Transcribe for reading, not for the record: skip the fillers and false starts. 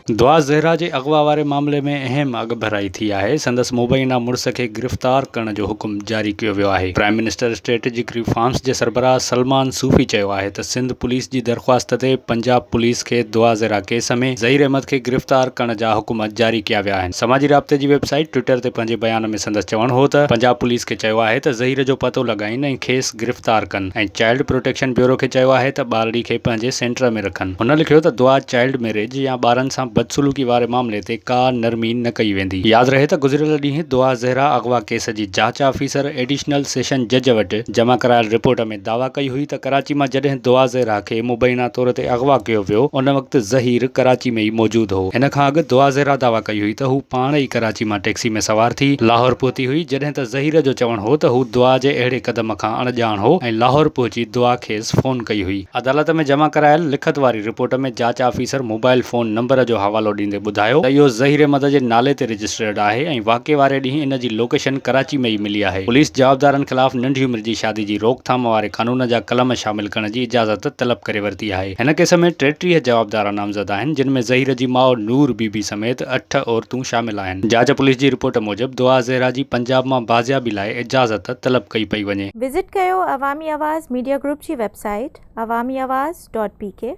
दुआ ज़हरा जे अगवा वारे मामले में अहम अॻभराई थी आहे। संदसि मुबैना मुड़िस खे गिरफ़्तार करण जो हुकुम जारी कयो वियो आहे। प्राइम मिनिस्टर स्ट्रेटेजिक रिफॉर्म्स जे सरबराह सलमान सूफ़ी चयो आहे त सिंध पुलिस जी दरख़्वास्त ते पंजाब पुलिस खे दुआ ज़हरा केस में ज़हीर अहमद खे गिरफ़्तार करण जा हुकुम जारी कया विया आहिनि। समाजी राब्ते जी वेबसाइट ट्विटर ते पंहिंजे बयान में संदसि चवणु हो त पंजाब पुलिस खे चयो आहे त ज़हीर जो पतो लॻाइनि ऐं खेसि गिरफ़्तार कनि ऐं चाइल्ड प्रोटेक्शन ब्यूरो खे चयो आहे त ॿारड़ी खे पंहिंजे सेंटर में रखनि। हुन लिखियो त दुआ चाइल्ड मैरिज या ॿारनि सां बदसलूकी वारे मामले ते का नरमी न कई वेंदी। यादि रहे त गुज़िरियल ॾींहुं दुआ ज़हरा अगवा केस जी जांच ऑफिसर एडिशनल सेशन जज वटि जमा करायल रिपोर्ट में दावा कई हुई त कराची मां जॾहिं दुआ ज़हरा खे मुबैना तौर ते अगवा कयो वियो उन वक़्तु ज़हीर कराची में ई मौजूदु हो। हिन खां अॻु दुआ ज़हरा दावा कई हुई त हू पाण ई कराची मां टैक्सी में सवार थी लाहौर पहुती हुई, जॾहिं त ज़हीर जो चवणु हो त हू दुआ जे अहिड़े क़दम खां अणॼाण हो ऐं लाहौर पहुची दुआ खेसि फ़ोन कई हुई। अदालत में जमा करायल लिखत वारी रिपोर्ट में जांच ऑफिसर मोबाइल फ़ोन नंबर जो हवालो ॾींदे ॿुधायो त इहो ज़हीर अहमद जे नाले ते रजिस्टर्ड आहे ऐं वाक़े वारे ॾींहुं इन जी लोकेशन कराची में ई मिली आहे। पुलिस जवाबदारनि ख़िलाफ़ नंढी उमिरि जी शादी जी रोकथाम वारे क़ानून जा कलम शामिल करण जी इजाज़त तलब करे वरिती आहे। हिन केस में 33 जवाबदार नामज़द आहिनि, जिन में ज़हीर जी माउ नूर बीबी समेत 8 औरतूं शामिल आहिनि। जांच पुलिस जी रिपोर्ट मूजिब दुआ ज़हरा जी पंजाब मां बाज़ियाबी लाइ इजाज़त तलब कई पई वञे। विज़िट कयो अवामी आवाज़ मीडिया ग्रुप जी वेबसाइट awamiawaz.pk।